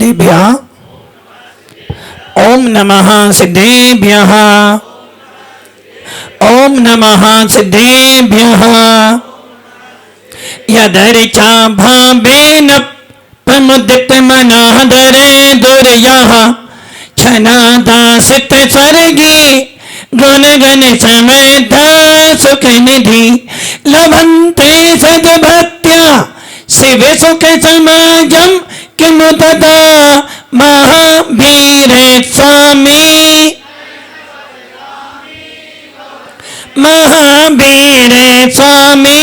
सिद्धेभ्यः ओम नमः सिद्धेभ्यः ओम नमः सिद्धेभ्यः यदर्चा भावेन प्रमुदित मनादरे दुर्यः छनादासित सर्गी गुण गण समता सुख निधि लभन्ते सद्भक्त्या शिव सुख समाजम किमु तदा महावीर स्वामी महावीर स्वामी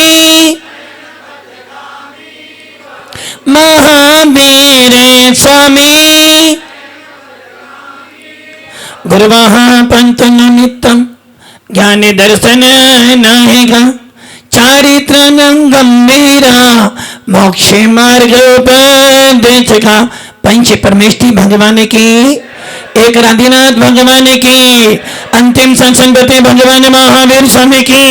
महावीर स्वामी गुरुवाह पंच निमित्तम ज्ञान दर्शन नाहिगा चारित्र गंभीरा मोक्ष मार्ग उपदेशका पंच परमेष्टि भगवान की एक राधिनाथ भगवान की अंतिम संसंगति भगवान महावीर स्वामी की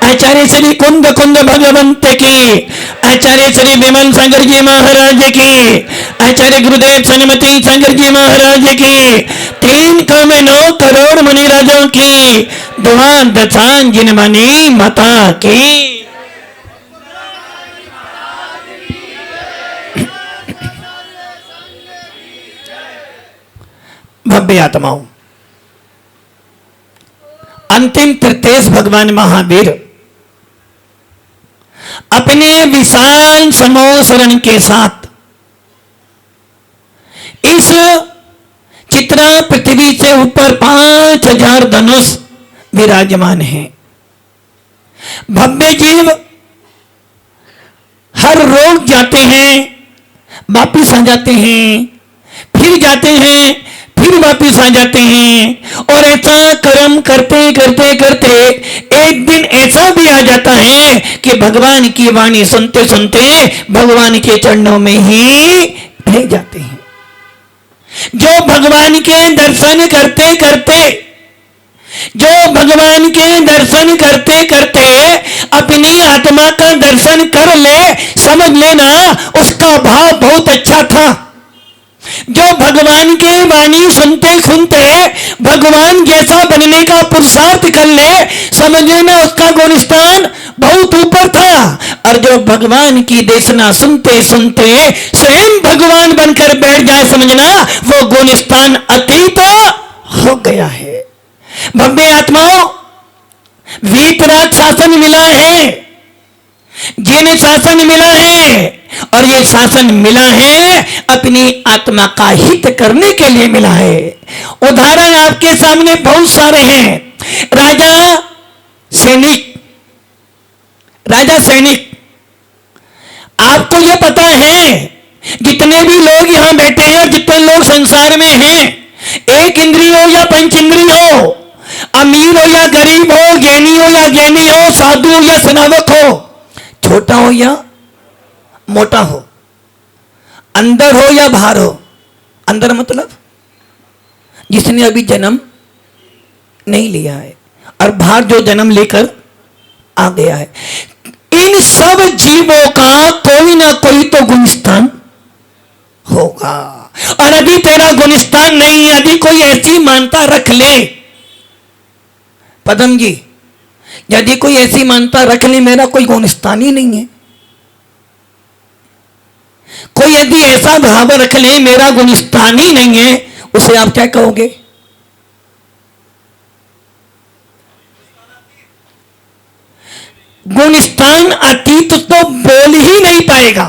आचार्य श्री कुंद कुंद भगवंत की आचार्य श्री विमल सागर जी महाराज की आचार्य गुरुदेव सन्मति सागर जी महाराज की 3,9 करोड़ मुनि राजों की दुआ दशान जिनमनी माता की भव्य आत्माओं। अंतिम तृतीयश भगवान महावीर अपने विशाल समोसरण के साथ इस चित्रा पृथ्वी से ऊपर 5,000 धनुष विराजमान हैं। भव्य जीव हर रोज जाते हैं, वापिस आ जाते हैं, फिर जाते हैं, फिर वापिस आ जाते हैं और ऐसा कर्म करते करते करते एक दिन ऐसा भी आ जाता है कि भगवान की वाणी सुनते सुनते भगवान के चरणों में ही रह जाते हैं। जो भगवान के दर्शन करते करते अपनी आत्मा का दर्शन कर ले, समझ लेना उसका भाव बहुत अच्छा था। जो भगवान के वाणी सुनते सुनते भगवान जैसा बनने का पुरुषार्थ कर ले, समझ लेना उसका गुणस्थान बहुत ऊपर था। और जो भगवान की देशना सुनते सुनते स्वयं भगवान बनकर बैठ जाए, समझना वो गुणस्थान अतीत हो गया है। भव्य आत्माओं, वीतराग शासन मिला है, जिन शासन मिला है, और ये शासन मिला है अपनी आत्मा का हित करने के लिए मिला है। उदाहरण आपके सामने बहुत सारे हैं। राजा सैनिक, आपको ये पता है जितने भी लोग यहां बैठे हैं और जितने लोग संसार में हैं, एक इंद्रिय हो या पंच इंद्रिय हो, अमीर हो या गरीब हो, ज्ञानी हो या ज्ञानी हो, साधु हो या सनावक हो, छोटा हो या मोटा हो, अंदर हो या बाहर हो। अंदर मतलब जिसने अभी जन्म नहीं लिया है, और बाहर जो जन्म लेकर आ गया है। इन सब जीवों का कोई ना कोई तो गुणस्थान होगा। और यदि तेरा गुणस्थान नहीं, यदि कोई ऐसी मानता रख ले, पदम जी, यदि कोई ऐसी मानता रख ले मेरा कोई गुणस्थान ही नहीं है, कोई यदि ऐसा भाव रख ले मेरा गुणस्थान ही नहीं है, उसे आप क्या कहोगे? गुणस्थान अतीत तो बोल ही नहीं पाएगा,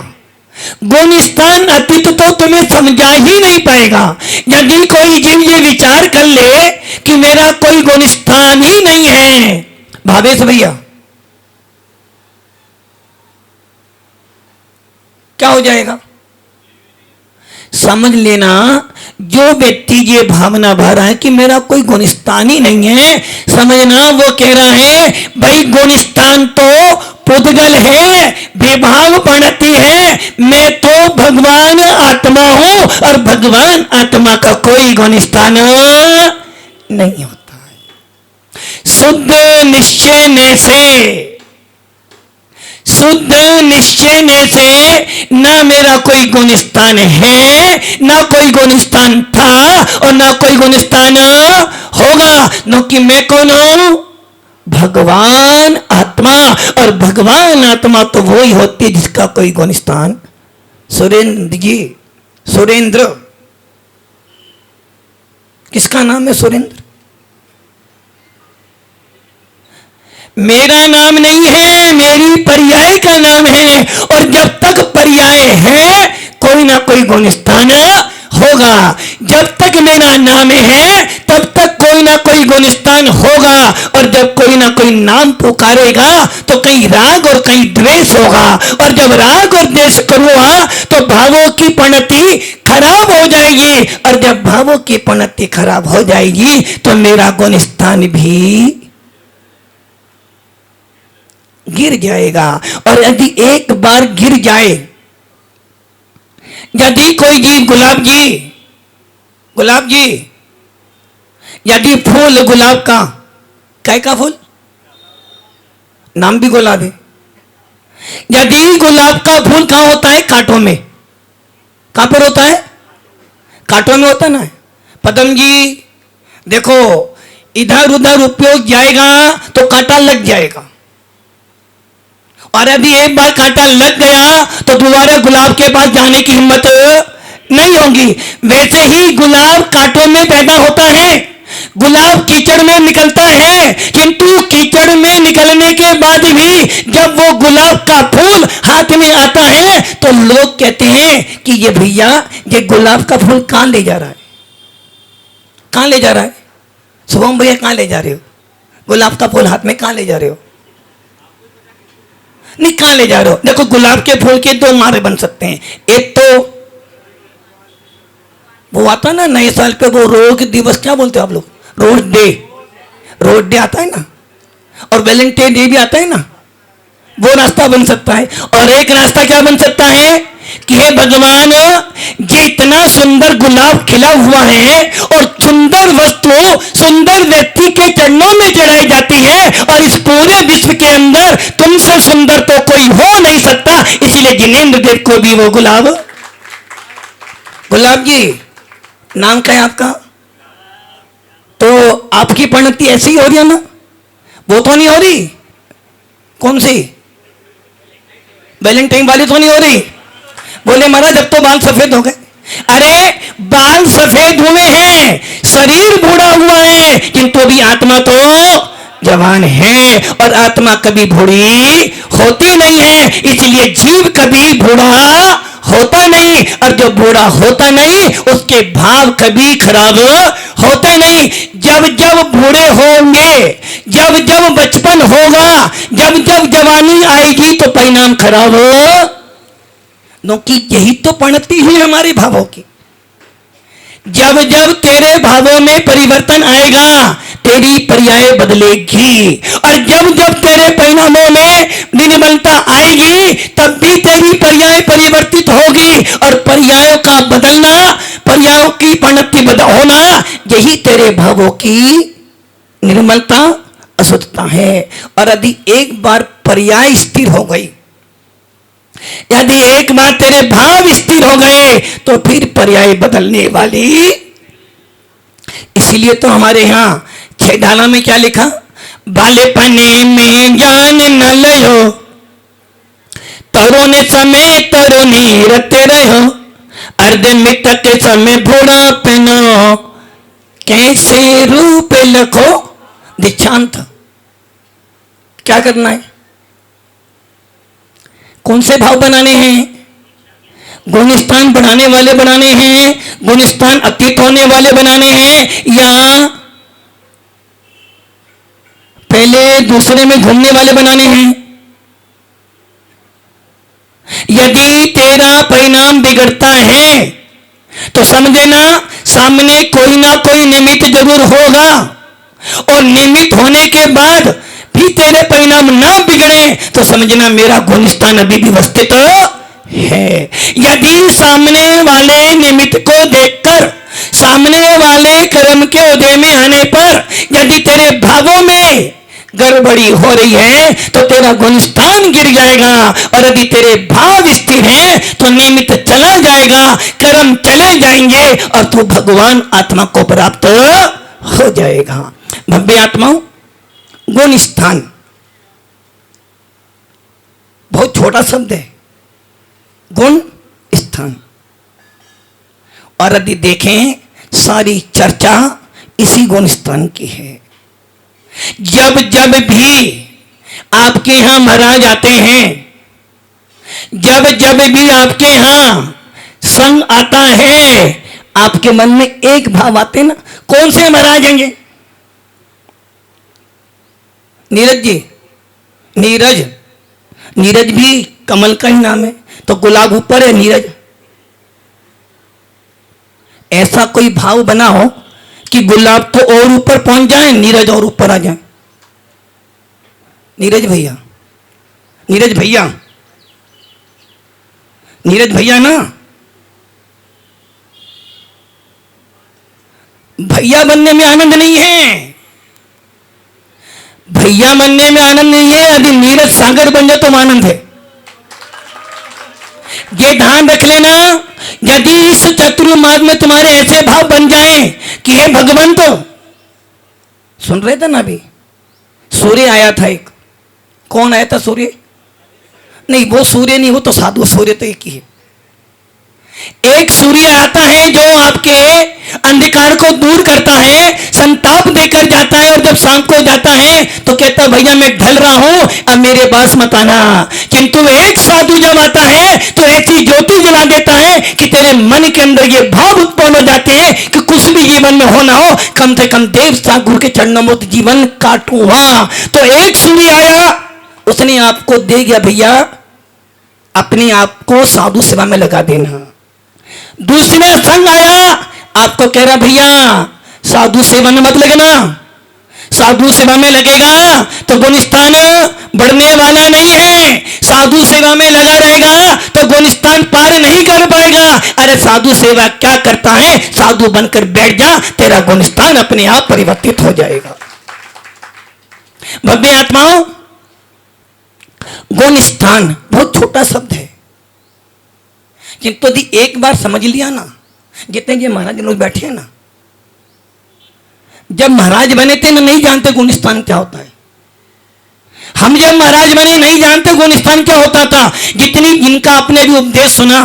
गुणस्थान अतीत तो तुम्हें समझा ही नहीं पाएगा। यदि कोई जीव ये विचार कर ले कि मेरा कोई गुणस्थान ही नहीं है, भावेश भैया क्या हो जाएगा? समझ लेना, जो व्यक्ति ये भावना भर रहा है कि मेरा कोई गुणस्थान ही नहीं है, समझना वो कह रहा है भाई गुणस्थान तो पुद्गल है, विभाग पढ़ती है, मैं तो भगवान आत्मा हूं और भगवान आत्मा का कोई गुणस्थान नहीं होता है। शुद्ध शुद्ध निश्चय से ना मेरा कोई गुणस्थान है, ना कोई गुणस्थान था और ना कोई गुणस्थान होगा, क्योंकि मैं कौन हूं? भगवान आत्मा। और भगवान आत्मा तो वही होती है जिसका कोई गुणस्थान। सुरेंद्र जी, सुरेंद्र किसका नाम है? सुरेंद्र मेरा नाम नहीं है, मेरी पर्याय का नाम है। और जब तक पर्याय है कोई ना कोई गुणस्थान होगा। जब तक मेरा नाम है तब तक कोई ना कोई गुणस्थान होगा। और जब कोई ना कोई नाम पुकारेगा तो कहीं राग और कहीं द्वेष होगा। और जब राग और द्वेष करूंगा तो भावों की पनति खराब हो जाएगी। और जब भावों की पनति खराब हो जाएगी तो मेरा गुणस्थान भी गिर जाएगा। और यदि एक बार गिर जाए, यदि कोई जीव गुलाब जी यदि फूल गुलाब का, क्या का फूल? नाम भी गुलाब है। यदि गुलाब का फूल कहां होता है? कांटों में। कहां पर होता है? कांटों में होता ना। पदम जी देखो, इधर उधर उपयोग जाएगा तो कांटा लग जाएगा। और यदि एक बार कांटा लग गया तो दोबारा गुलाब के पास जाने की हिम्मत नहीं होगी। वैसे ही गुलाब कांटों में पैदा होता है, गुलाब कीचड़ में निकलता है, किंतु कीचड़ में निकलने के बाद भी जब वो गुलाब का फूल हाथ में आता है तो लोग कहते हैं कि ये भैया ये गुलाब का फूल कहां ले जा रहा है? कहां ले जा रहा है? शुभम भैया कहां ले जा रहे हो? गुलाब का फूल हाथ में कहां ले जा रहे हो? नहीं, कहां ले जा रहे हो? देखो, गुलाब के फूल के दो मारे बन सकते हैं। एक तो वो आता ना नए साल पे, वो रोग दिवस क्या बोलते हो आप लोग? रोड डे आता है ना, और वैलेंटाइन डे भी आता है ना, वो रास्ता बन सकता है। और एक रास्ता क्या बन सकता है कि हे भगवान, ये इतना सुंदर गुलाब खिला हुआ है और सुंदर वस्तु सुंदर व्यक्ति के चरणों में चढ़ाई जाती है, और इस पूरे विश्व के अंदर तुमसे सुंदर तो कोई हो नहीं सकता, इसलिए जिनेंद्र देव को भी वो गुलाब जी नाम क्या है आपका? तो आपकी परिणति ऐसी ही हो रही है ना? वो तो नहीं हो रही। कौन सी? वैलेंटाइन वाली तो नहीं हो रही। बोले महाराज अब तो बाल सफेद हो गए। अरे बाल सफेद हुए हैं, शरीर बूढ़ा हुआ है, किंतु अभी आत्मा तो जवान है। और आत्मा कभी बूढ़ी होती नहीं है, इसलिए जीव कभी बूढ़ा होता नहीं। और जो बूढ़ा होता नहीं उसके भाव कभी खराब होते नहीं। जब जब बूढ़े होंगे, जब जब बचपन होगा, जब जब जवानी आएगी तो परिणाम खराब हो, क्योंकि यही तो परिणति है हमारे भावों की। जब जब तेरे भावों में परिवर्तन आएगा तेरी पर्याय बदलेगी, और जब जब तेरे परिणामों में निर्मलता आएगी तब भी तेरी पर्याय परिवर्तित होगी। और पर्यायों का बदलना, पर्यायों की परिणति होना, यही तेरे भावों की निर्मलता अशुद्धता है। और यदि एक बार पर्याय स्थिर हो गई, यदि एक बार तेरे भाव स्थिर हो गए तो फिर पर्याय बदलने वाली। इसलिए तो हमारे यहां 6 डाला में क्या लिखा? बालेपने में जान न लयो, तरुण समय तरुणी रते रहो, अर्ध मृतक समय बूढ़ा पहनो, कैसे रूप लखो दीक्षांत। क्या करना है? कौन से भाव बनाने हैं? गुणस्थान बढ़ाने वाले बनाने हैं, गुणस्थान अतीत होने वाले बनाने हैं, या पहले दूसरे में घूमने वाले बनाने हैं? यदि तेरा परिणाम बिगड़ता है तो समझे ना सामने कोई ना कोई निमित्त जरूर होगा, और निमित्त होने के बाद भी तेरे परिणाम ना बिगड़े तो समझना मेरा गुणस्थान अभी भी व्यवस्थित है। यदि सामने वाले निमित्त को देखकर, सामने वाले कर्म के उदय में आने पर यदि तेरे भावों में गड़बड़ी हो रही है तो तेरा गुण स्थान गिर जाएगा, और यदि तेरे भाव स्थिर है तो निमित्त चला जाएगा, कर्म चले जाएंगे और तू भगवान आत्मा को प्राप्त हो जाएगा। भव्य आत्माओं, गुण स्थान बहुत छोटा शब्द है, गुण स्थान। और यदि देखें सारी चर्चा इसी गुण स्थान की है। जब जब भी आपके यहां महाराज आते हैं, जब जब भी आपके यहां संग आता है, आपके मन में एक भाव आते ना, कौन से महाराज आएंगे? नीरज जी, नीरज, नीरज भी कमल का ही नाम है, तो गुलाब ऊपर है, नीरज। ऐसा कोई भाव बना हो कि गुलाब तो और ऊपर पहुंच जाए, नीरज और ऊपर आ जाए। नीरज भैया, नीरज भैया, नीरज भैया ना, भैया बनने में आनंद नहीं है, भैया बनने में आनंद नहीं है। यदि नीरज सागर बन जाए तो आनंद है। ये ध्यान रख लेना, यदि इस चतुर्मास में तुम्हारे ऐसे भाव बन जाए कि हे भगवान, तो सुन रहे थे ना अभी, सूर्य आया था एक, कौन आया था? सूर्य नहीं, वो सूर्य नहीं, वो तो साधु सूर्य तो एक ही है। एक सूर्य आता है जो आपके अंधकार को दूर करता है, संताप देकर जाता है, और जब शाम को जाता है तो कहता भैया मैं ढल रहा हूं, अब मेरे पास मत आना। किंतु एक साधु जब आता है तो ऐसी ज्योति जला देता है कि तेरे मन के अंदर ये भाव उत्पन्न हो जाते हैं कि कुछ भी जीवन में होना हो, कम से कम देव साधु के चरणों में जीवन काटूं। वहां तो एक सूर्य आया, उसने आपको दे गया भैया अपने आप को साधु सेवा में लगा देना। दूसरा संग आया, आपको कह रहा भैया साधु सेवा में मत लगना, साधु सेवा में लगेगा तो गुण स्थान बढ़ने वाला नहीं है, साधु सेवा में लगा रहेगा तो गुण स्थान पार नहीं कर पाएगा। अरे साधु सेवा क्या करता है, साधु बनकर बैठ जा, तेरा गुण स्थान अपने आप परिवर्तित हो जाएगा। भव्य आत्माओं, गुण स्थान बहुत छोटा शब्द है, किंतु यदि एक बार समझ लिया ना, जितने ये महाराज लोग बैठे हैं ना, जब महाराज बने थे ना नहीं जानते गुण स्थान क्या होता है। हम जब महाराज बने नहीं जानते गुण स्थान क्या होता था। जितनी जिनका आपने भी उपदेश सुना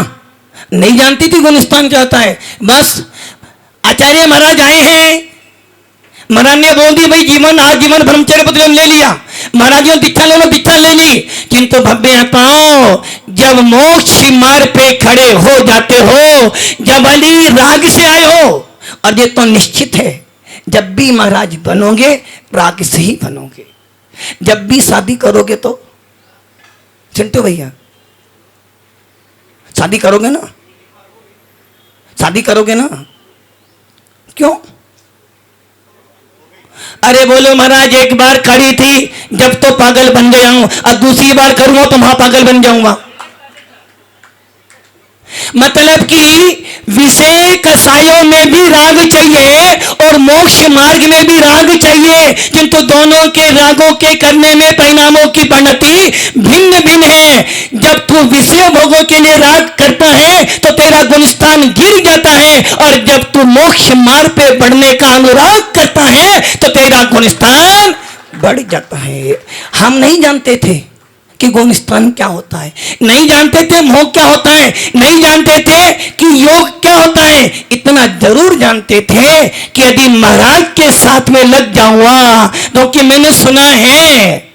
नहीं जानती थी गुण स्थान क्या होता है। बस आचार्य महाराज आए हैं, महाराज ने बोल दी भाई जीवन आज जीवन ब्रह्मचर्य पद ले लिया, महाराज ने दीक्षा ले लो, दीक्षा ले ली। किंतु भव्य पाओ, जब मोक्ष मार्ग पे खड़े हो जाते हो, जब अली राग से आए हो, और ये तो निश्चित है जब भी महाराज बनोगे राग से ही बनोगे। जब भी शादी करोगे तो चिंटू भैया शादी करोगे ना, शादी करोगे ना, क्यों? अरे बोलो महाराज एक बार खड़ी थी जब तो पागल बन गया हूं, अब दूसरी बार करूंगा तो वहां पागल बन जाऊंगा। मतलब कि विषय कसायों में भी राग चाहिए और मोक्ष मार्ग में भी राग चाहिए, किंतु दोनों के रागों के करने में परिणामों की परिणति भिन्न भिन्न है। जब तू विषय भोगों के लिए राग करता है तो तेरा गुणस्थान गिर जाता है, और जब तू मोक्ष मार्ग पे बढ़ने का अनुराग करता है तो तेरा गुणस्थान बढ़ जाता है। हम नहीं जानते थे कि गुण स्थान क्या होता है, नहीं जानते थे मोह क्या होता है, नहीं जानते थे कि योग क्या होता है। इतना जरूर जानते थे कि यदि महाराज के साथ में लग जाऊंगा, क्योंकि मैंने सुना है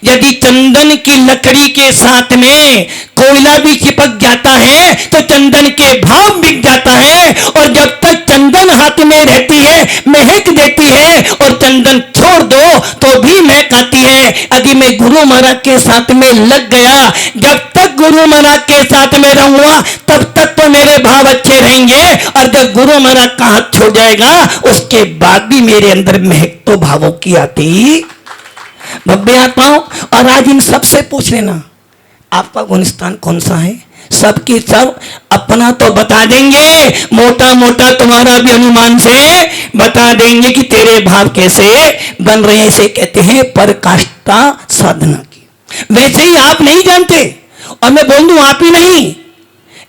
यदि चंदन की लकड़ी के साथ में कोयला भी चिपक जाता है तो चंदन के भाव बिक जाता है, और जब तक चंदन हाथ में रहती है महक देती है, और चंदन छोड़ दो तो भी महक आती है। यदि मैं गुरु महाराज के साथ में लग गया, जब तक गुरु महाराज के साथ में रहूंगा तब तक तो मेरे भाव अच्छे रहेंगे, और जब गुरु महाराज का हाथ छोड़ जाएगा उसके बाद भी मेरे अंदर महक तो भावों की आती। भव्य आत्माओं, और आज इन सबसे पूछ लेना आपका गुणस्थान कौन सा है, सबकी सब अपना तो बता देंगे, मोटा मोटा तुम्हारा भी अनुमान से बता देंगे कि तेरे भाव कैसे बन रहे हैं। इसे कहते हैं पराकाष्ठा साधना की। वैसे ही आप नहीं जानते और मैं बोल दूं आप ही नहीं,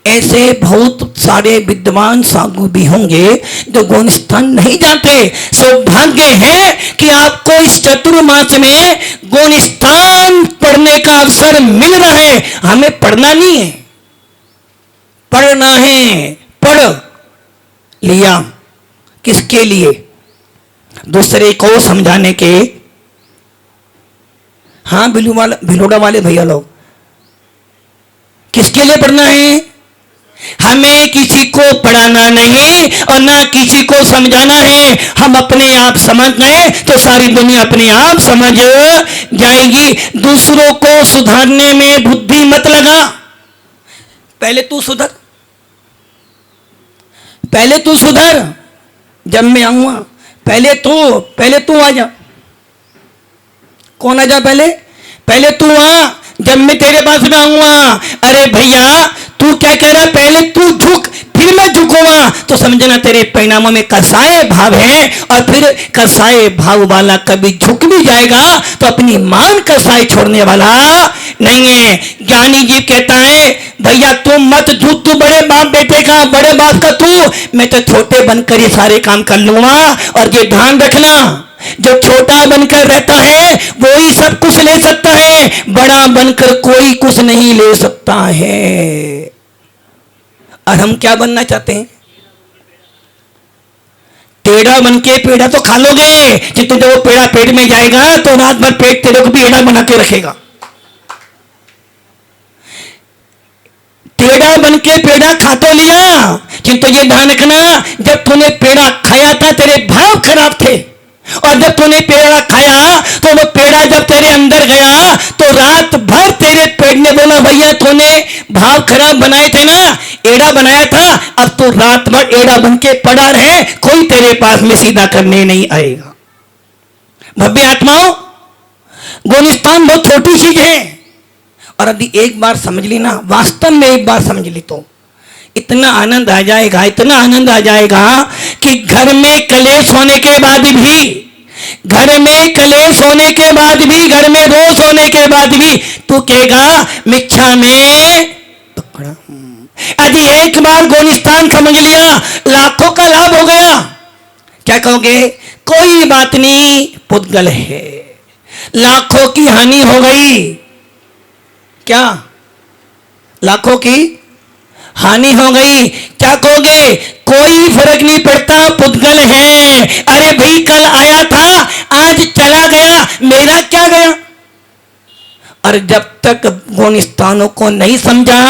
ऐसे बहुत सारे विद्वान साधु भी होंगे जो गौण स्थान नहीं जानते। सौभाग्य है कि आपको इस चतुर्मास में गौण स्थान पढ़ने का अवसर मिल रहा है। हमें पढ़ना नहीं है, पढ़ना है। पढ़ लिया किसके लिए? दूसरे को समझाने के। हाँ भिलोड़ा वाले भैया लोग, किसके लिए पढ़ना है? हमें किसी को पढ़ाना नहीं और ना किसी को समझाना है। हम अपने आप समझ गए तो सारी दुनिया अपने आप समझ जाएगी। दूसरों को सुधारने में बुद्धि मत लगा, पहले तू सुधर, पहले तू सुधर। जब मैं आऊंगा पहले तू आ जा। कौन आ जा? पहले तू आ, जब मैं तेरे पास में आऊंगा। अरे भैया तू क्या कह रहा? पहले तू झुक फिर मैं झुकूंगा, तो समझना तेरे परिणामों में कसाय भाव है। और फिर कसाय भाव वाला कभी झुक भी जाएगा तो अपनी मान कसाय छोड़ने वाला नहीं है। ज्ञानी जी कहता है भैया तू मत झुक, तू बड़े बाप बेटे का, बड़े बाप का तू, मैं तो छोटे बनकर ये सारे काम कर लूंगा। और ये ध्यान रखना, जो छोटा बनकर रहता है वो ही सब कुछ ले सकता है, बड़ा बनकर कोई कुछ नहीं ले सकता है। और हम क्या बनना चाहते हैं? टेढ़ा बन के पेड़ा तो खा लोगे, जब वो पेड़ा पेट में जाएगा तो रात भर पेट तेरे को भी एड़ा बना के रखेगा। टेढ़ा बन के पेड़ा खा तो लिया, किंतु ये ध्यान रखना जब तूने पेड़ा खाया था तेरे भाव खराब थे, और जब तूने पेड़ा खाया तो वो पेड़ा जब तेरे अंदर गया तो रात भर तेरे पेट ने बोला भैया तूने भाव खराब बनाए थे ना, एड़ा बनाया था, अब तो रात भर एड़ा बन के पड़ा रहे, कोई तेरे पास में सीधा करने नहीं आएगा। भव्य आत्माओं, गौण बहुत छोटी चीज है, और यदि एक बार समझ ली ना, वास्तव में एक बार समझ ली तो इतना आनंद आ जाएगा, इतना आनंद आ जाएगा कि घर में कलेश होने के बाद भी, घर में कलेश होने के बाद भी, घर में रोष होने के बाद भी तू कहेगा मिच्छा में पकड़ा। यदि एक बार गौण स्थान समझ लिया लाखों का लाभ हो गया। क्या कहोगे? कोई बात नहीं, पुद्गल है, लाखों की हानि हो गई। क्या? लाखों की हानि हो गई। क्या कहोगे? कोई फर्क नहीं पड़ता, पुद्गल है। अरे भाई कल आया था आज चला गया, मेरा क्या गया? और जब तक गौण स्थानों को नहीं समझा,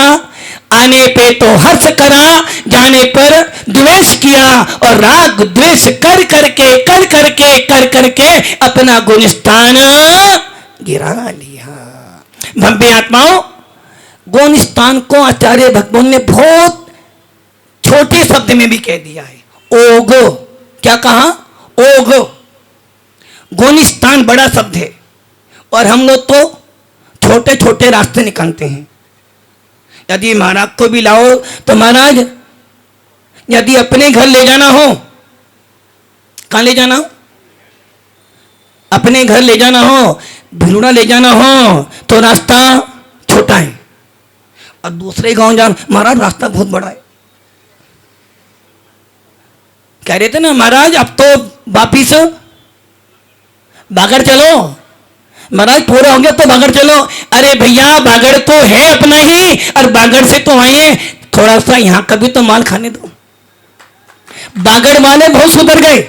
आने पे तो हर्ष करा, जाने पर द्वेष किया, और राग द्वेष कर करके अपना गौण स्थान गिरा लिया। भव्य आत्माओं, गौण स्थान को आचार्य भगवान ने बहुत छोटे शब्द में भी कह दिया है। ओग, क्या कहा? ओग। गौण स्थान बड़ा शब्द है और हम लोग तो छोटे छोटे रास्ते निकालते हैं। यदि महाराज को भी लाओ तो महाराज यदि अपने घर ले जाना हो, कहां ले जाना हो? अपने घर ले जाना हो, भिलुड़ा ले जाना हो तो रास्ता छोटा है, और दूसरे गांव जाना, महाराज रास्ता बहुत बड़ा है। कह रहे थे ना महाराज अब तो वापिस बागड़ चलो, महाराज पूरा हो गया तो बागड़ चलो। अरे भैया बागड़ तो है अपना ही, और बागड़ से तो आए, थोड़ा सा यहां का भी तो माल खाने दो। बागड़ वाले बहुत सुधर गए,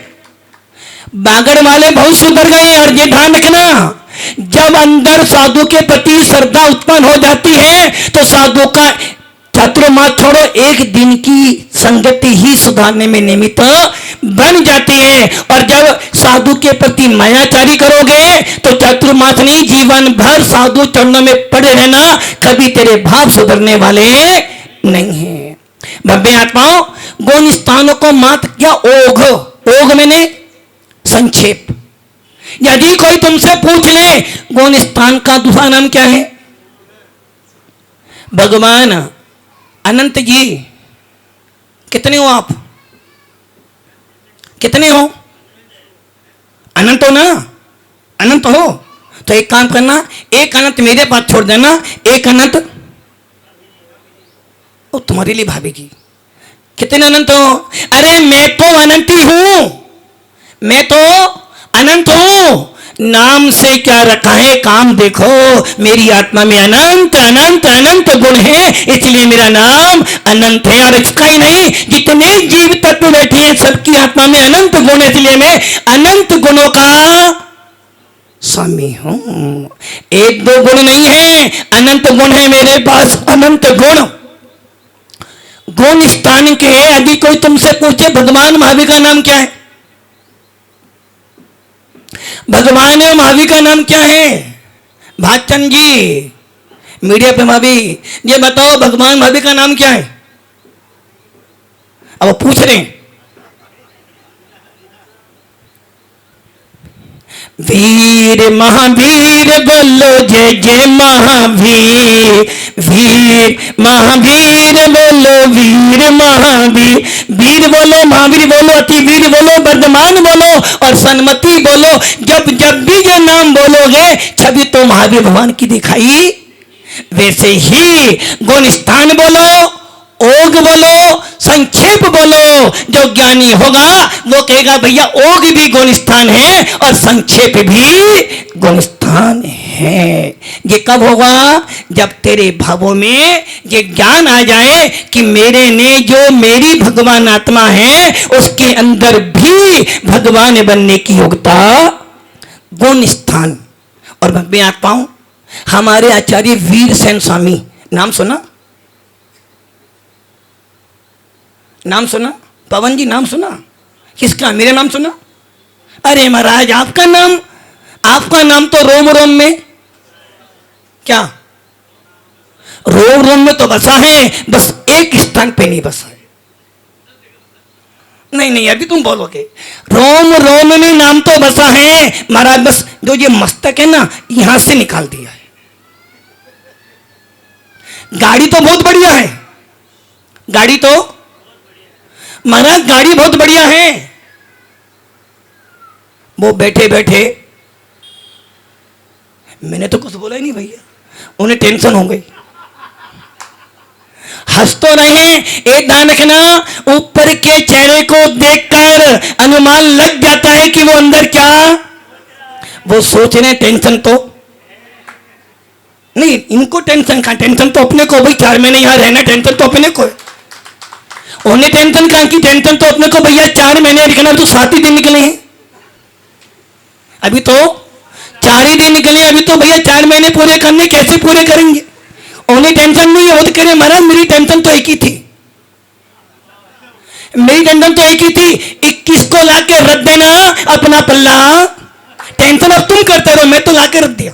बागड़ वाले बहुत सुधर गए। और ये ध्यान रखना, जब अंदर साधु के प्रति श्रद्धा उत्पन्न हो जाती है तो साधु का चातुर्मास छोड़ो, एक दिन की संगति ही सुधारने में निमित्त बन जाती है। और जब साधु के प्रति मायाचारी करोगे तो चातुर्मास नहीं, जीवन भर साधु चरणों में पड़े रहना, कभी तेरे भाव सुधरने वाले नहीं है। भव्य आत्माओं, गौण स्थानों को मात्र क्या? ओघ। ओघ मैंने संक्षेप। यदि कोई तुमसे पूछ ले गौण स्थान का दूसरा नाम क्या है? भगवान अनंत जी, कितने हो आप? कितने हो? अनंत हो ना? अनंत हो तो एक काम करना, एक अनंत मेरे पास छोड़ देना, एक अनंत वो तुम्हारे लिए भावेगी। कितने अनंत हो? अरे मैं तो अनंत ही हूं, मैं तो अनंत हूं। नाम से क्या रखा है काम देखो, मेरी आत्मा में अनंत अनंत अनंत गुण है, इसलिए मेरा नाम अनंत है। और इसका ही नहीं, जितने जीव तत्व बैठे हैं सबकी आत्मा में अनंत गुण है, इसलिए मैं अनंत गुणों का स्वामी हूं। एक दो गुण नहीं है, अनंत गुण है मेरे पास, अनंत गुण। गुण स्थान के यदि कोई तुमसे पूछे भगवान महावीर का नाम क्या है, भगवान महावीर का नाम क्या है? भाचन जी मीडिया पे महावीर ये बताओ भगवान महावीर का नाम क्या है? अब वो पूछ रहे हैं। वीर महावीर बोलो जय जय महावीर, वीर महावीर बोलो वीर महावीर, वीर बोलो महावीर बोलो, अति वीर बोलो, वर्धमान बोलो और सन्मति बोलो। जब जब भी ये नाम बोलोगे छवि तो महावीर भगवान की दिखाई। वैसे ही गुण स्थान बोलो, ओग बोलो, संक्षेप बोलो। जो ज्ञानी होगा वो कहेगा भैया ओग भी गुण स्थान है और संक्षेप भी गुण स्थान है। ये कब होगा? जब तेरे भावों में ये ज्ञान आ जाए कि मेरे ने जो मेरी भगवान आत्मा है उसके अंदर भी भगवान बनने की योग्यता गुण स्थान। और मैं आता हूं हमारे आचार्य वीरसेन स्वामी, नाम सुना? नाम सुना? पवन जी नाम सुना? किसका? मेरा नाम सुना? अरे महाराज आपका नाम तो रोम रोम में, क्या रोम रोम में तो बसा है, बस एक स्थान पे नहीं बसा है। नहीं अभी तुम बोलोगे रोम रोम में नाम तो बसा है महाराज, बस जो ये मस्तक है ना यहां से निकाल दिया है। गाड़ी तो बहुत बढ़िया है, गाड़ी तो महाराज गाड़ी बहुत बढ़िया है। वो बैठे बैठे, मैंने तो कुछ बोला ही नहीं भैया, उन्हें टेंशन हो गई, हंस तो रहे। एक ध्यान रखना, ऊपर के चेहरे को देखकर अनुमान लग जाता है कि वो अंदर क्या, वो सोच रहे टेंशन तो नहीं, इनको टेंशन कहां, टेंशन तो अपने को भाई, 4 महीने यहां रहना, टेंशन तो अपने को है। उन्हें टेंशन कहां की, टेंशन तो अपने को भैया 4 महीने रुकना, तो 7 ही दिन निकले हैं, अभी तो 4 ही दिन निकले, अभी तो भैया 4 महीने पूरे करने, कैसे पूरे करेंगे? उन्हें टेंशन नहीं है, वो तो कह रहे महाराज मेरी टेंशन तो एक ही थी, मेरी टेंशन तो एक ही थी, 21 को लाके रख देना अपना पल्ला। टेंशन अब तुम करते रहो, मैं तो लाके रख दिया,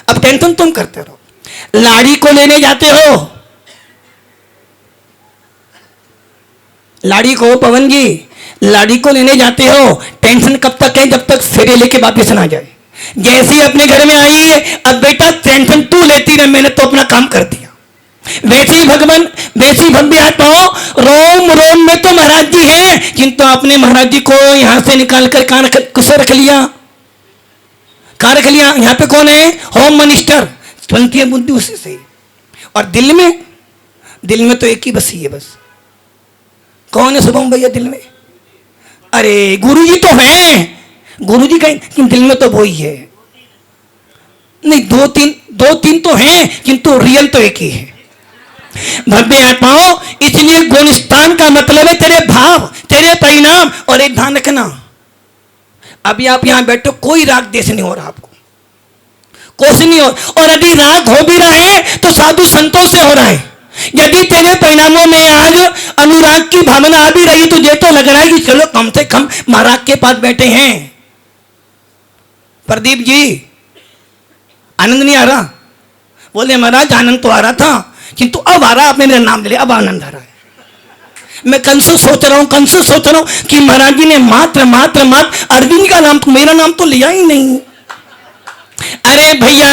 अब टेंशन तुम करते रहो। लाड़ी को लेने जाते हो, लाड़ी को, पवन जी लाड़ी को लेने जाते हो, टेंशन कब तक है? जब तक फेरे लेके वापस ना जाए। जैसे ही अपने घर में आई है, अब बेटा टेंशन तू लेती रहे, मैंने तो अपना काम कर दिया। वैसे ही भगवान, वैसे ही भव्य आत्माओं, रोम रोम में तो महाराज जी हैं, किंतु आपने महाराज जी को यहां से निकाल कर कहां रख लिया? कहां रख लिया? यहां पे कौन है? होम मिनिस्टर, बनती है बुद्धि उसी से। और दिल में तो एक ही बसी है बस। कौन है शुभम भैया दिल में? अरे गुरुजी तो हैं, गुरुजी का दिल में तो वो ही है। नहीं, दो तीन तो हैं, किंतु रियल तो एक ही है। भव्य आत्माओं, इसलिए गुण स्थान का मतलब है तेरे भाव, तेरे परिणाम। और एक ध्यान रखना, अभी आप यहां बैठो, कोई राग देश नहीं हो रहा आपको, कुछ नहीं हो, और यदि राग हो भी रहा है तो साधु संतों से हो रहा है। यदि तेरे परिणामों में आज अनुराग की भावना आ भी रही तो ये तो लग रहा है कि चलो कम से कम महाराज के पास बैठे हैं। प्रदीप जी आनंद नहीं आ रहा? बोले महाराज आनंद तो आ रहा था, किंतु अब आ रहा, आपने मेरा नाम ले लिया, अब आनंद आ रहा है। मैं कल से सोच रहा हूं कि महाराज जी ने मात्र अरविंद का नाम, मेरा नाम तो लिया ही नहीं। अरे भैया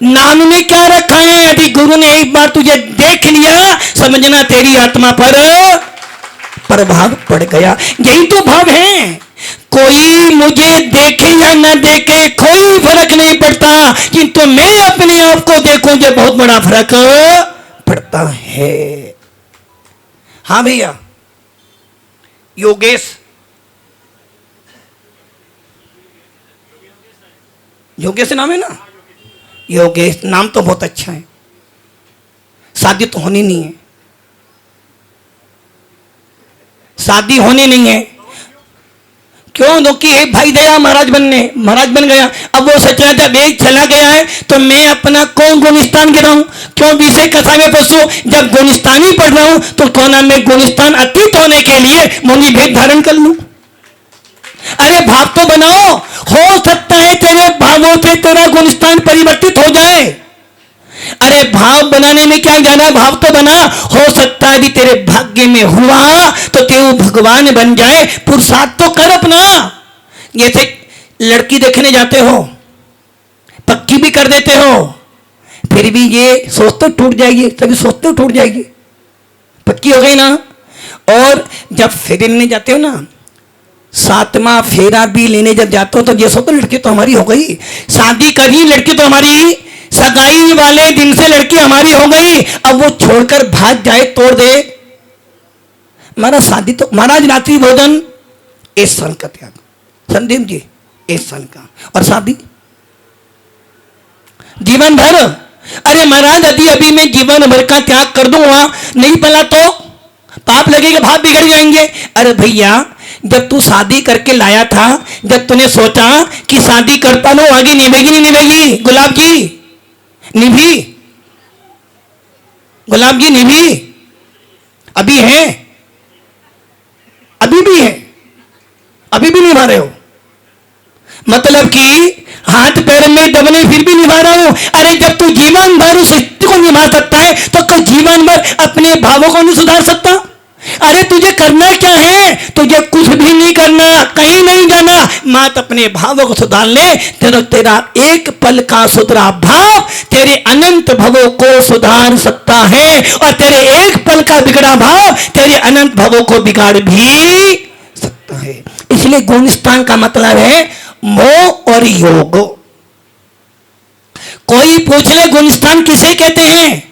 नाम में क्या रखा है? यदि गुरु ने एक बार तुझे देख लिया, समझना तेरी आत्मा पर प्रभाव पड़ गया। यही तो भाव है। कोई मुझे देखे या न देखे कोई फर्क नहीं पड़ता, किंतु मैं अपने आप को देखूं ये बहुत बड़ा फर्क पड़ता है। हाँ भैया, योगेश, योगेश नाम है ना? योगेश नाम तो बहुत अच्छा है। शादी तो होनी नहीं है, शादी होनी नहीं है। क्यों? क्योंकि एक भाई गया महाराज बनने, महाराज बन गया, अब वो सोच रहा था बेग चला गया है तो मैं अपना कौन गुलिस्तान गिराऊं, क्यों विषय कथा में फंसूं। जब गुलिस्तान ही पढ़ रहा हूं तो क्यों ना मैं गुलिस्तान अतीत होने के लिए मुनि भेद धारण कर लूं। अरे भाव तो बनाओ, हो सकता है तेरे भावों से तेरा गुलिस्तान परिवर्तित हो जाए। अरे भाव बनाने में क्या जाना, भाव तो बना। हो सकता है भी तेरे भाग्य में हुआ तो तेरे भगवान बन जाए। पुरुषार्थ तो कर अपना। जैसे लड़की देखने जाते हो, पक्की भी कर देते हो, फिर भी ये सोचते टूट जाएगी, तभी सोचते टूट जाएगी, पक्की हो गई ना। और जब फेरे लेने जाते हो ना, 7वां फेरा भी लेने जब जाते हो तो ये सोचते लड़की तो हमारी हो गई, शादी करी लड़की तो हमारी, सगाई वाले दिन से लड़की हमारी हो गई, अब वो छोड़कर भाग जाए, तोड़ दे। महाराज शादी तो, महाराज रात्रि भोजन 1 साल का त्याग, संदीप जी 1 साल का, और शादी जीवन भर। अरे महाराज यदि अभी मैं जीवन भर का त्याग कर दूंगा, नहीं पला तो पाप लगेगा, भाव बिगड़ जाएंगे। अरे भैया, जब तू शादी करके लाया था, जब तूने सोचा कि शादी करता लो आगे निभेगी नहीं निभेगी, गुलाब जी निभी, गुलाब जी निभी, अभी है, अभी भी है, अभी भी निभा रहे हो। मतलब कि हाथ पैर में दबने फिर भी निभा रहा हूं। अरे जब तू जीवन भर उस स्थिति को निभा सकता है तो कोई जीवन भर अपने भावों को नहीं सुधार सकता। अरे तुझे करना क्या है? तुझे कुछ भी नहीं करना, कहीं नहीं जाना, मात अपने भावों को सुधार ले। तेरा एक पल का सुधरा भाव तेरे अनंत भवों को सुधार सकता है, और तेरे एक पल का बिगड़ा भाव तेरे अनंत भवों को बिगाड़ भी सकता है। इसलिए गुणस्थान का मतलब है मोह और योग। कोई पूछ ले गुणस्थान किसे कहते हैं,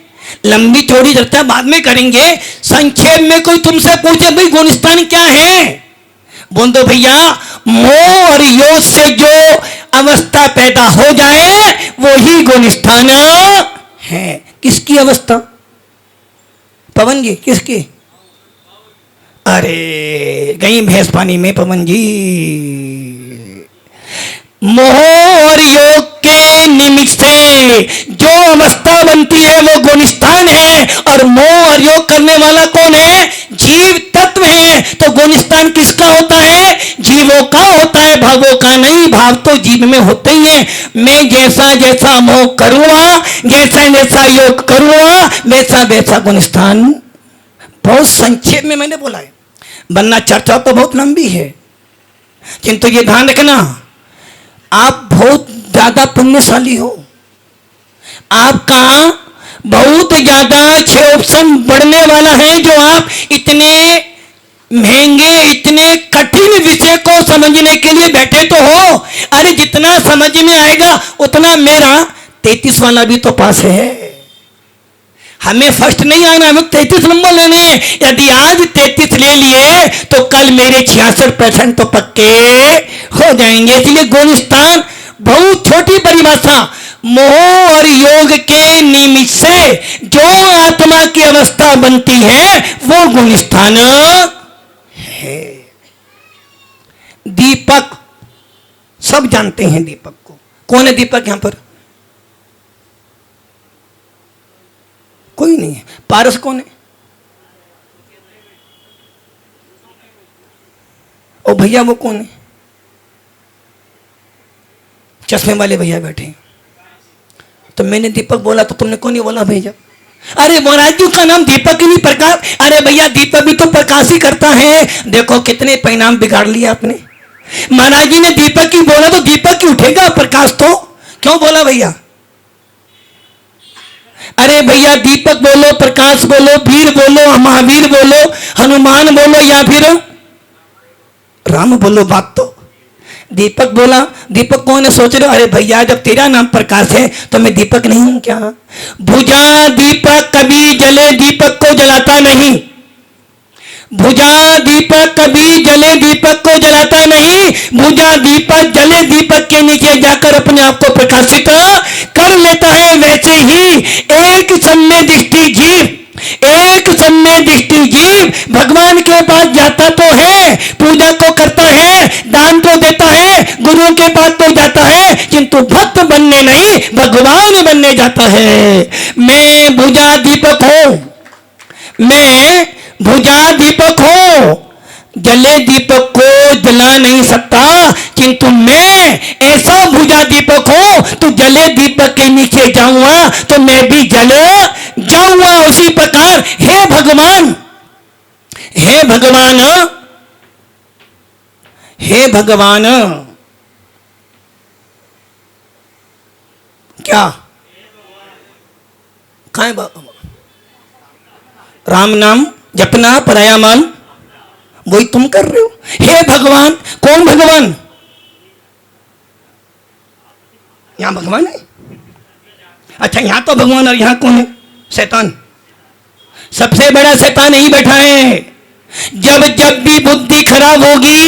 लंबी चौड़ी चर्चा बाद में करेंगे। संक्षेप में कोई तुमसे पूछे भाई गुणस्थान क्या है, बोल दो भैया मोह और योग से जो अवस्था पैदा हो जाए वो ही गुणस्थान है। किसकी अवस्था? पवन जी किसकी? अरे गई भैंस पानी में पवन जी। मोह और योग के निमित्त से जो अवस्था बनती है वो गुणस्थान है, और मोह और योग करने वाला कौन है? जीव तत्व है। तो गुणस्थान किसका होता है? जीवों का होता है, भावों का नहीं। भाव तो जीव में होते ही है। मैं जैसा जैसा मोह करूंगा, जैसा जैसा योग करूंगा, वैसा वैसा गुणस्थान। बहुत संक्षेप में मैंने बोला है, वरना चर्चा तो बहुत लंबी है, किंतु ये ध्यान रखना, आप बहुत ज्यादा पुण्यशाली हो। आपका बहुत ज्यादा 6 ऑप्शन बढ़ने वाला है, जो आप इतने महंगे इतने कठिन विषय को समझने के लिए बैठे तो हो। अरे जितना समझ में आएगा उतना मेरा 33 वाला भी तो पास है। हमें फर्स्ट नहीं आना, हमें 33 नंबर लेने हैं। यदि आज 33 ले लिए तो कल मेरे 66% तो पक्के हो जाएंगे। इसलिए गुणस्थान बहुत छोटी परिभाषा, मोह और योग के निमित्त से जो आत्मा की अवस्था बनती है वो गुणस्थान है। दीपक, सब जानते हैं दीपक को। कौन है दीपक यहां पर? कोई नहीं है। पारस कौन है? ओ भैया वो कौन है? चश्मे वाले भैया बैठे। तो मैंने दीपक बोला तो तुमने कौन नहीं बोला भैया? अरे महाराज जी का नाम दीपक ही नहीं प्रकाश। अरे भैया दीपक भी तो प्रकाश ही करता है। देखो कितने परिणाम बिगाड़ लिया आपने। महाराज जी ने दीपक ही बोला तो दीपक ही उठेगा, प्रकाश तो क्यों बोला भैया? अरे भैया दीपक बोलो, प्रकाश बोलो, वीर बोलो, महावीर बोलो, हनुमान बोलो या फिर राम बोलो, बात तो दीपक बोला। दीपक कौन है सोच रहे हो? अरे भैया जब तेरा नाम प्रकाश है तो मैं दीपक नहीं हूं क्या? भुजा दीपक कभी जले दीपक को जलाता नहीं, भुजा दीपक कभी जले दीपक को जलाता नहीं, भुजा दीपक जले दीपक के नीचे जाकर अपने आप को प्रकाशित कर लेता है। वैसे ही एक सम्य दृष्टि जीव, एक सम्य दृष्टि जीव भगवान के पास जाता तो है, पूजा को करता है, दान को देता है, गुरुओं के पास तो जाता है, किंतु भक्त बनने नहीं भगवान बनने जाता है। मैं भुजा दीपक हूं, मैं भुजा दीपक हो, जले दीपक को जला नहीं सकता, किंतु मैं ऐसा भुजा दीपक हो तो जले दीपक के नीचे जाऊंगा तो मैं भी जल जाऊंगा। उसी प्रकार हे भगवान, हे भगवान, हे भगवान, क्या कहा राम नाम जपना परायामान, वही तुम कर रहे हो। हे भगवान, कौन भगवान? यहां भगवान है? अच्छा यहां तो भगवान, और यहां कौन है? शैतान। सबसे बड़ा शैतान यही बैठा है। जब जब भी बुद्धि खराब होगी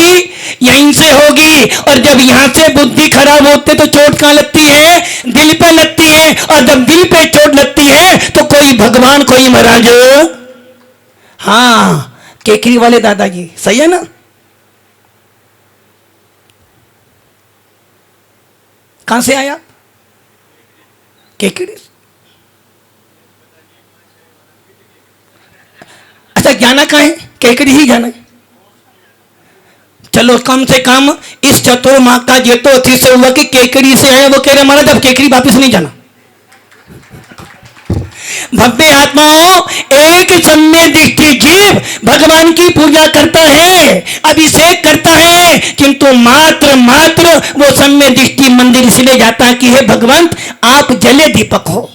यहीं से होगी, और जब यहां से बुद्धि खराब होते तो चोट कहां लगती है? दिल पे लगती है, और जब दिल पे चोट लगती है तो कोई भगवान कोई महाराज। हाँ केकरी वाले दादाजी, सही है ना? कहां से आया? केकरी। अच्छा जाना कहां है? केकरी ही जाना है। चलो कम से कम इस चतुर्माह का ये तो अति से हुआ कि केकरी से आए, वो कह रहे हमारा जब केकरी वापस नहीं जाना। भव्य आत्माओं, एक सम्य दृष्टि जीव भगवान की पूजा करता है, अभिषेक करता है, किंतु मात्र मात्र वो सम्य दृष्टि मंदिर इसलिए जाता है कि हे भगवंत आप जले दीपक हो,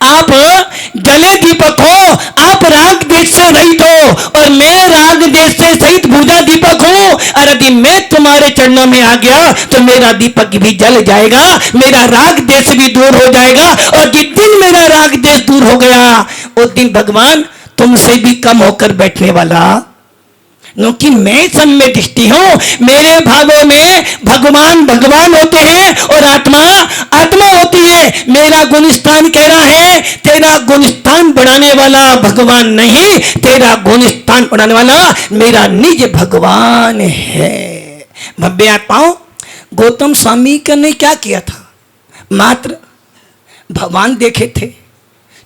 आप जले दीपक हो, आप राग देश से रहित हो और मैं राग देश से सहित भुजा दीपक हूं। और यदि मैं तुम्हारे चरणों में आ गया तो मेरा दीपक भी जल जाएगा, मेरा राग देश भी दूर हो जाएगा, और जिस दिन मेरा राग देश दूर हो गया उस दिन भगवान तुमसे भी कम होकर बैठने वाला, क्योंकि मैं सम्य दृष्टि हूं। मेरे भागों में भगवान भगवान होते हैं और आत्मा आत्मा होती है। मेरा गुणस्थान कह रहा है तेरा गुणस्थान बढ़ाने वाला भगवान नहीं, तेरा गुणस्थान बढ़ाने वाला मेरा निज भगवान है। भव्य आत्माओं, गौतम स्वामी ने क्या किया था? मात्र भगवान देखे थे,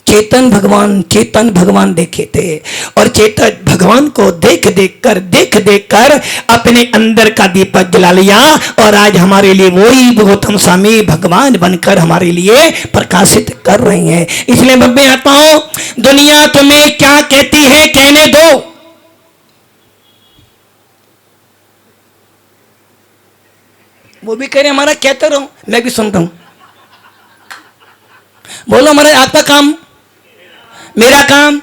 चेतन भगवान देखे थे, और चेतन भगवान को देख देख कर अपने अंदर का दीपक जला लिया, और आज हमारे लिए वही गौतम स्वामी भगवान बनकर हमारे लिए प्रकाशित कर रही हैं। इसलिए भव्य आत्माओं, दुनिया तुम्हें क्या कहती है कहने दो। वो भी कह रहे हमारा कहते रहो, मैं भी सुनता हूं। बोलो हमारा आपका काम, मेरा काम,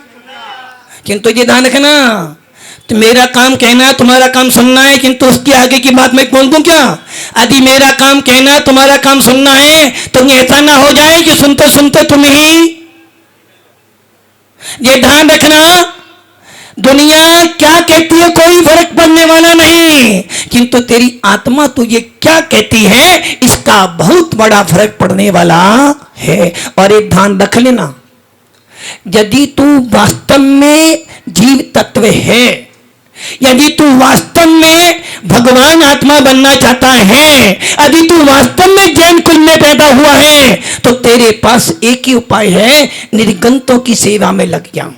किंतु ये ध्यान रखना, तो मेरा काम कहना तुम्हारा काम सुनना है, किंतु उसके आगे की बात मैं बोल दूं क्या? यदि मेरा काम कहना तुम्हारा काम सुनना है तो ऐसा ना हो जाए कि सुनते सुनते तुम ही। ये ध्यान रखना, दुनिया क्या कहती है कोई फर्क पड़ने वाला नहीं, किंतु तेरी आत्मा तुझे क्या कहती है इसका बहुत बड़ा फर्क पड़ने वाला है। और एक ध्यान रख लेना, यदि तू वास्तव में जीव तत्व है, यदि तू वास्तव में भगवान आत्मा बनना चाहता है, यदि तू वास्तव में जैन कुल में पैदा हुआ है, तो तेरे पास एक ही उपाय है, निर्गंतों की सेवा में लग जा।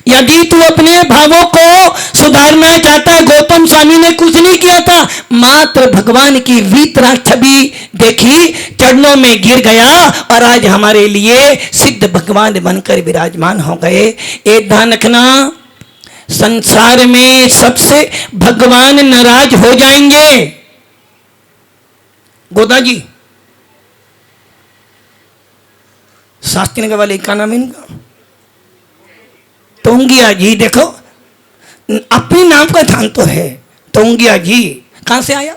यदि तू अपने भावों को सुधारना चाहता है, गौतम स्वामी ने कुछ नहीं किया था, मात्र भगवान की वीतराग छवि देखी, चरणों में गिर गया, और आज हमारे लिए सिद्ध भगवान बनकर विराजमान हो गए। एक ध्यान रखना, संसार में सबसे भगवान नाराज हो जाएंगे। गोदा जी, शास्त्री के वाले क्या नाम है इनका, टोंगिया जी। देखो अपने नाम का ध्यान तो है। टोंगिया जी कहां से आया?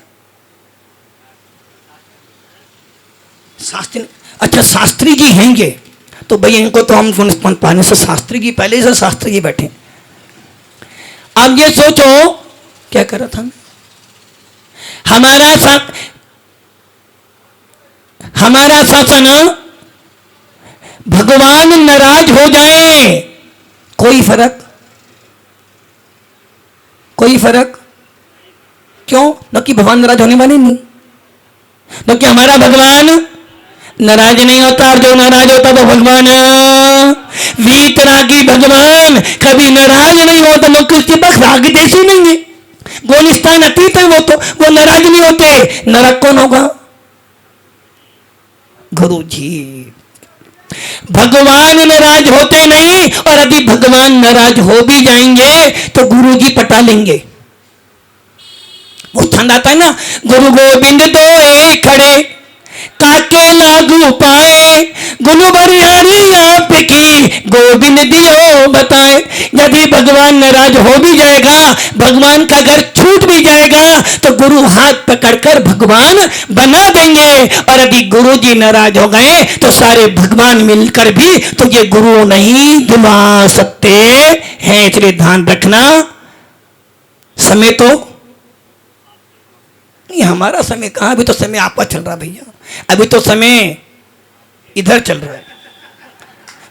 शास्त्री। अच्छा शास्त्री जी हैं ये, तो भैया इनको तो हम पाने से शास्त्री जी, पहले से शास्त्री जी बैठे। अब ये सोचो क्या कर रहा था, हमारा शासन भगवान नाराज हो जाए, कोई फर्क, कोई फर्क क्यों? न कि भगवान नाराज होने वाले नहीं, न कि हमारा भगवान नाराज नहीं होता, और जो नाराज होता तो भगवान वीतरागी भगवान कभी नाराज नहीं होता। लोग राग देशी नहीं है, गोलिस्तान अतीत है वो, तो वो नाराज नहीं होते। नरक कौन होगा? गुरु जी। भगवान नाराज होते नहीं, और यदि भगवान नाराज हो भी जाएंगे तो गुरु जी पटा लेंगे। वो छंद आता है ना, गुरु गोविंद दो खड़े काके लागू पाए, गुरु बरियारी आपकी गोविंद दियो बताए। यदि भगवान नाराज हो भी जाएगा, भगवान का घर छूट भी जाएगा, तो गुरु हाथ पकड़कर भगवान बना देंगे। और यदि गुरु जी नाराज हो गए तो सारे भगवान मिलकर भी तुझे गुरु नहीं दिला सकते हैं। इसलिए ध्यान रखना। समय तो नहीं, हमारा समय कहां, अभी तो समय आपका चल रहा भैया, अभी तो समय इधर चल रहा है,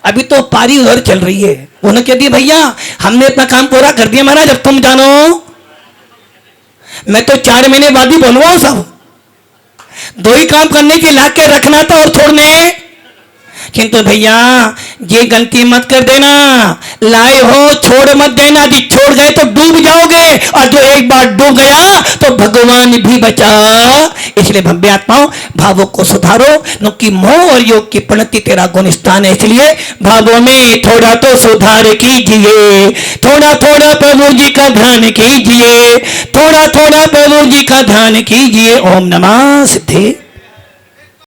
अभी तो पारी उधर चल रही है। उन्होंने कह दिया भैया हमने अपना काम पूरा कर दिया महाराज, अब तुम जानो। मैं तो 4 महीने बाद ही बोलवा सब, 2 ही काम करने की ला के रखना था और छोड़ने। किंतु भैया ये गलती मत कर देना, लाए हो छोड़ मत देना। जी छोड़ गए तो डूब जाओगे, और जो एक बार डूब गया तो भगवान भी बचा। इसलिए भव्य आत्माओं भावों को सुधारो, क्योंकि मोह और योग की प्रणति तेरा गुणस्थान है। इसलिए भावों में थोड़ा तो सुधार कीजिए, थोड़ा थोड़ा प्रभु जी का ध्यान कीजिए, थोड़ा थोड़ा प्रभु जी का ध्यान कीजिए। ओम नमः सिद्धे।